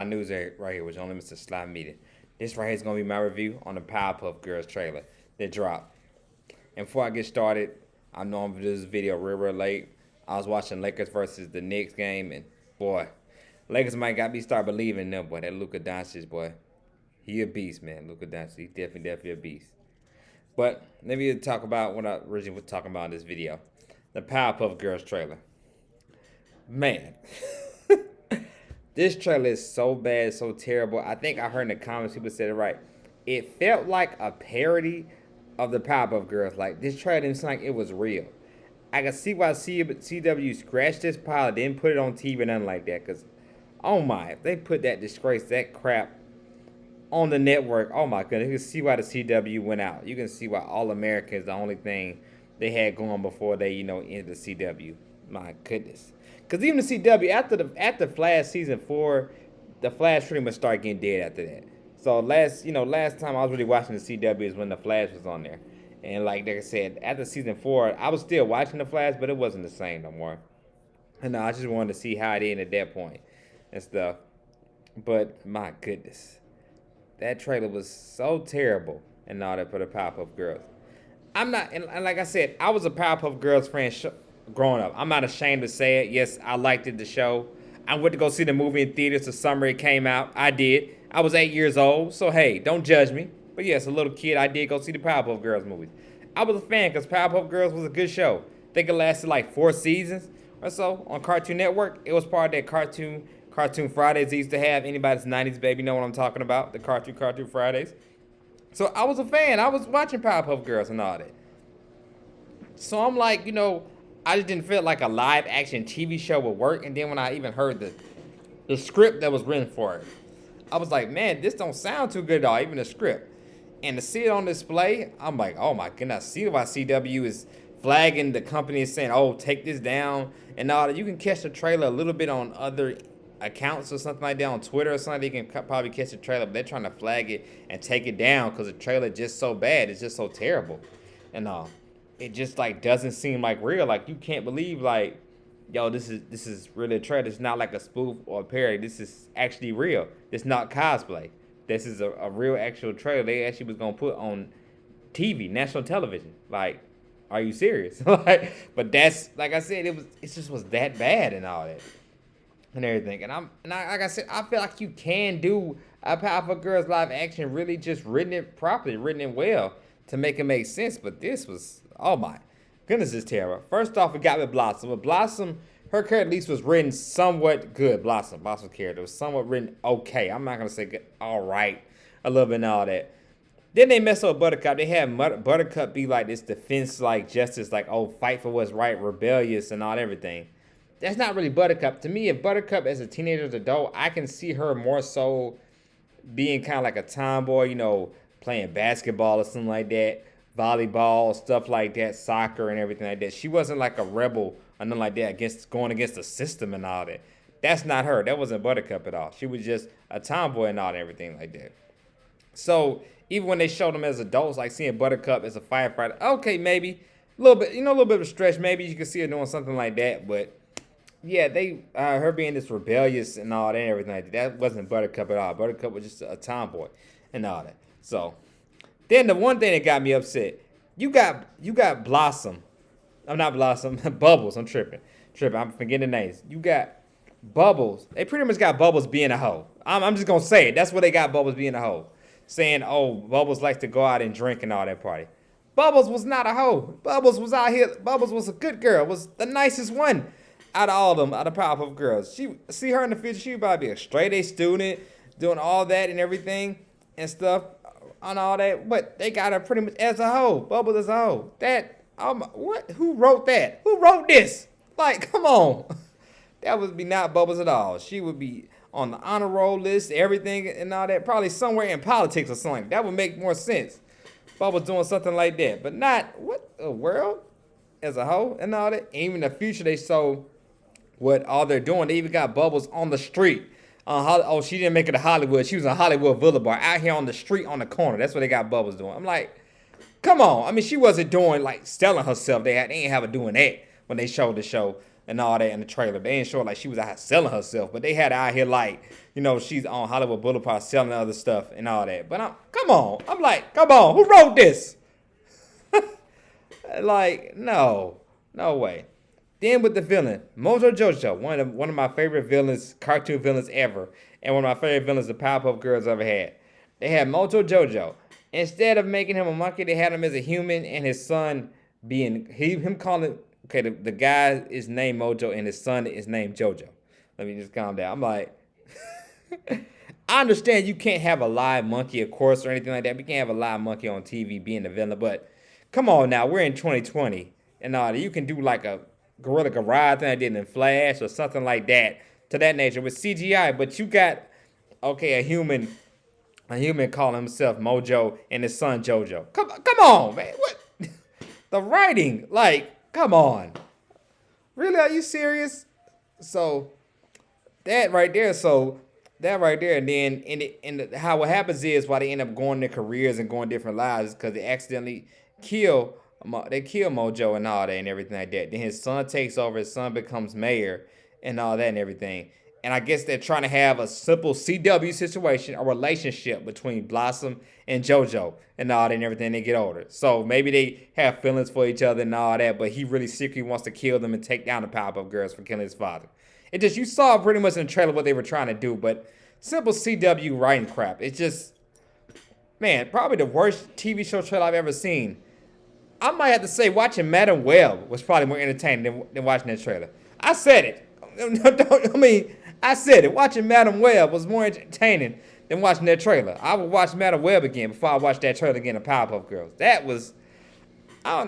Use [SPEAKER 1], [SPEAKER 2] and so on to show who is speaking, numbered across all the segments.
[SPEAKER 1] News right here, which only Mr. Slime Media. This right here is gonna be my review on the Powerpuff Girls trailer that dropped. And before I get started, I know I'm this video real late. I was watching Lakers versus the Knicks game, and boy, Lakers might got me start believing in them. Boy, that Luka Doncic boy, he a beast, man. Luka Doncic, he definitely a beast. But let me talk about what I originally was talking about in this video, the Powerpuff Girls trailer. Man. This trailer is so bad, so terrible. I think I heard in the comments people said it right. It felt like a parody of the Powerpuff Girls. Like, this trailer didn't seem like it was real. I can see why CW scratched this pilot, didn't put it on TV or nothing like that. Because, oh my, if they put that disgrace, that crap on the network, oh my goodness, you can see why the CW went out. You can see why All America is the only thing they had going before they, ended the CW. My goodness. Because even the CW, after Flash season 4, the Flash pretty much started getting dead after that. So last time I was really watching the CW is when the Flash was on there. And like I said, after season 4, I was still watching the Flash, but it wasn't the same no more. And I just wanted to see how it ended at that point and stuff. But my goodness, that trailer was so terrible and all that for the Powerpuff Girls. I'm not, and like I said, I was a Powerpuff Girls fan growing up. I'm not ashamed to say it. Yes, I liked the show. I went to go see the movie in theaters the summer it came out. I did. I was 8 years old, so hey, don't judge me. But yes, a little kid, I did go see the Powerpuff Girls movies. I was a fan because Powerpuff Girls was a good show. I think it lasted like 4 seasons or so on Cartoon Network. It was part of that Cartoon Fridays they used to have. Anybody's 90s baby know what I'm talking about, the Cartoon Fridays. So I was a fan. I was watching Powerpuff Girls and all that. So I'm like, I just didn't feel like a live action TV show would work. And then when I even heard the script that was written for it, I was like, man, this don't sound too good at all, even the script. And to see it on display, I'm like, oh my goodness, see why CW is flagging the company and saying, oh, take this down and all that. You can catch the trailer a little bit on other accounts or something like that on Twitter or something. You can probably catch the trailer, but they're trying to flag it and take it down because the trailer is just so bad. It's just so terrible. And it just like doesn't seem like real. Like you can't believe like, yo, this is really a trailer. It's not like a spoof or a parody. This is actually real. It's not cosplay. This is a real actual trailer they actually was gonna put on TV, national television. Like, are you serious? But that's like I said, it just was that bad and all that and everything. And like I said, I feel like you can do a Powerpuff Girls live action, really just written it properly, written it well to make it make sense. But this was, oh my goodness, it's terrible. First off, we got with Blossom. With Blossom, her character at least was written somewhat good. Blossom's character was somewhat written okay. I'm not gonna say good, all right, a little bit and all that. Then they mess up Buttercup. They had Buttercup be like this defense, like justice, like oh, fight for what's right, rebellious and all everything. That's not really Buttercup. To me, if Buttercup as a teenager, as an adult, I can see her more so being kind of like a tomboy, playing basketball or something like that, volleyball, stuff like that, soccer and everything like that. She wasn't like a rebel or nothing like that going against the system and all that. That's not her. That wasn't Buttercup at all. She was just a tomboy and all and everything like that. So even when they showed them as adults, like seeing Buttercup as a firefighter, okay, maybe a little bit, a little bit of a stretch. Maybe you can see her doing something like that, but yeah, her being this rebellious and all that and everything like that wasn't Buttercup at all. Buttercup was just a tomboy and all that. So then the one thing that got me upset, you got Blossom. I'm not Blossom, Bubbles. I'm tripping. I'm forgetting the names. You got Bubbles. They pretty much got Bubbles being a hoe. I'm just gonna say it. That's what they got Bubbles being a hoe. Saying, oh, Bubbles likes to go out and drink and all that party. Bubbles was not a hoe. Bubbles was out here. Bubbles was a good girl. Was the nicest one out of all of them, out of Powerpuff Girls. She see her in the future. She would probably be a straight A student, doing all that and everything and stuff on all that. But they got her pretty much as a hoe. Bubbles as a hoe. What? Who wrote that? Who wrote this? Like, come on. That would be not Bubbles at all. She would be on the honor roll list, everything and all that. Probably somewhere in politics or something. That would make more sense. Bubbles doing something like that. But not, what the world? As a whole and all that. Even in the future, they show what all they're doing. They even got Bubbles on the street. She didn't make it to Hollywood. She was on Hollywood Boulevard, out here on the street on the corner. That's what they got Bubbles doing. I'm like, come on. I mean, she wasn't doing, like, selling herself. They ain't have her doing that when they showed the show and all that in the trailer. They ain't show like she was out here selling herself, but they had her out here like, you know, she's on Hollywood Boulevard selling other stuff and all that. But come on. I'm like, come on. Who wrote this? Like, no way. Then with the villain, Mojo Jojo, one of my favorite villains, cartoon villains ever, and one of my favorite villains the Powerpuff Girls ever had. They had Mojo Jojo. Instead of making him a monkey, they had him as a human, and his son being him calling. Okay, the guy is named Mojo, and his son is named Jojo. Let me just calm down. I'm like, I understand you can't have a live monkey, of course, or anything like that. We can't have a live monkey on TV being the villain, but come on now, we're in 2020, and you can do like a Gorilla Garage thing I did in Flash or something like that to that nature with CGI. But you got a human calling himself Mojo and his son Jojo. Come on, man. What the writing? Like, come on. Really? Are you serious? So that right there. And then how what happens is why they end up going their careers and going different lives is because they accidentally kill Mojo and all that and everything like that. Then his son takes over. His son becomes mayor and all that and everything. And I guess they're trying to have a simple CW situation, a relationship between Blossom and JoJo and all that and everything. They get older. So maybe they have feelings for each other and all that, but he really secretly wants to kill them and take down the Powerpuff Girls for killing his father. It just, you saw pretty much in the trailer what they were trying to do, but simple CW writing crap. It's just, man, probably the worst TV show trailer I've ever seen. I might have to say watching Madam Web was probably more entertaining than watching that trailer. I said it. I said it. Watching Madam Web was more entertaining than watching that trailer. I would watch Madam Web again before I watched that trailer again of Powerpuff Girls. That was,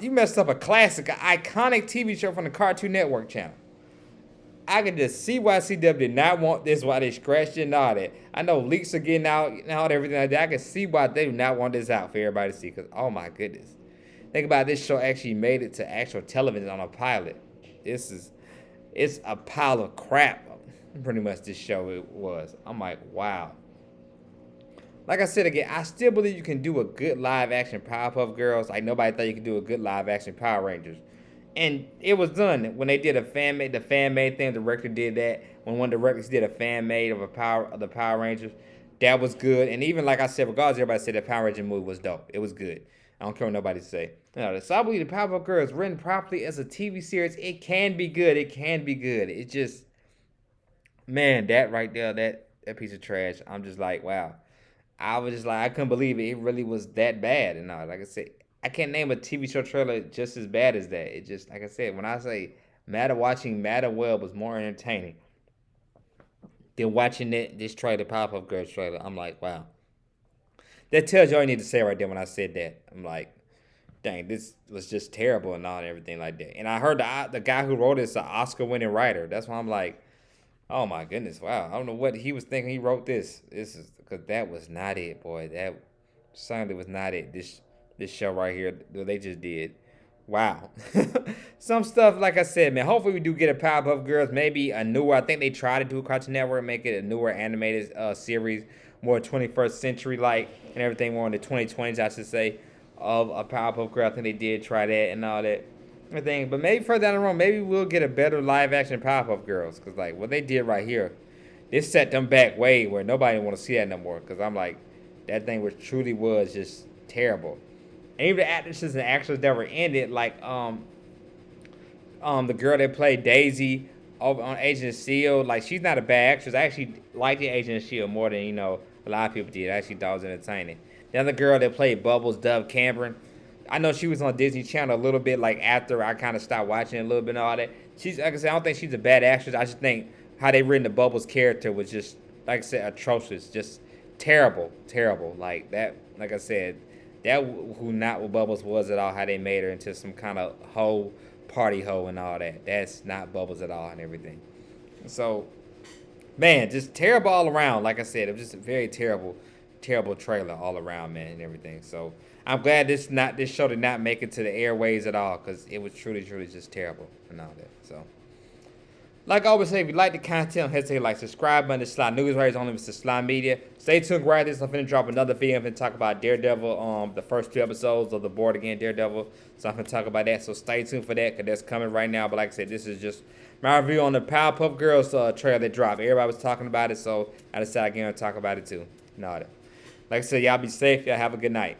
[SPEAKER 1] you messed up a classic, an iconic TV show from the Cartoon Network channel. I can just see why CW did not want this, why they scratched it and all that. I know leaks are getting out and all everything like that. I can see why they do not want this out for everybody to see, because, oh my goodness. Think about it, this show actually made it to actual television on a pilot. It's a pile of crap, pretty much this show it was. I'm like, wow. Like I said again, I still believe you can do a good live action Powerpuff Girls. Like nobody thought you could do a good live action Power Rangers. And it was done when they did the fan made thing. The director did that. When one of the directors did a fan made of the Power Rangers, that was good. And even like I said, regardless, everybody said the Power Ranger movie was dope. It was good. I don't care what nobody say. So I believe the Powerpuff Girls written properly as a TV series, it can be good. It can be good. It just, man, that right there, that piece of trash. I'm just like, wow. I was just like, I couldn't believe it. It really was that bad. And like I said, I can't name a TV show trailer just as bad as that. It just, like I said, when I say watching Madam Web was more entertaining than watching this trailer, Powerpuff Girls trailer, I'm like, wow. That tells you all you need to say right there when I said that. I'm like, dang, this was just terrible and all and everything like that. And I heard the guy who wrote it is an Oscar-winning writer. That's why I'm like, oh my goodness, wow. I don't know what he was thinking he wrote this. This is, because that was not it, boy. That certainly was not it. This show right here that they just did. Wow. Some stuff, like I said, man, hopefully we do get a Powerpuff Girls, maybe a newer, I think they tried to do a Cartoon Network, make it a newer animated series, more 21st century like, and everything more in the 2020s, I should say, of a Powerpuff Girl. I think they did try that and all that. Everything. But maybe further down the road, maybe we'll get a better live action Powerpuff Girls. Because, like, what they did right here, this set them back way where nobody want to see that no more. Because I'm like, that thing truly was just terrible. And even the actresses and actors that were in it, like the girl that played Daisy over on Agent of S.H.I.E.L.D., like, she's not a bad actress. I actually liked the Agent of S.H.I.E.L.D. more than, a lot of people did. I actually thought it was entertaining. The other girl that played Bubbles, Dove Cameron, I know she was on Disney Channel a little bit, like, after I kind of stopped watching it a little bit and all that. She's, like I said, I don't think she's a bad actress. I just think how they written the Bubbles character was just, like I said, atrocious. Just terrible. Like, that, like I said, that who not what Bubbles was at all, how they made her into some kind of party hoe and all that. That's not Bubbles at all and everything. So, man, just terrible all around. Like I said, it was just a very terrible trailer all around, man, and everything. So I'm glad this show did not make it to the airways at all, because it was truly just terrible and all that. So, like I always say, if you like the content, don't hesitate to like, subscribe button. This Sly News right here, only Mr. Sly Media. Stay tuned right this. I'm finna drop another video. I'm finna talk about Daredevil, the first 2 episodes of the Board Again Daredevil. So I'm finna talk about that. So stay tuned for that, because that's coming right now. But like I said, this is just my review on the Powerpuff Girls trailer that dropped. Everybody was talking about it, so I decided again to talk about it too. No, like I said, y'all be safe. Y'all have a good night.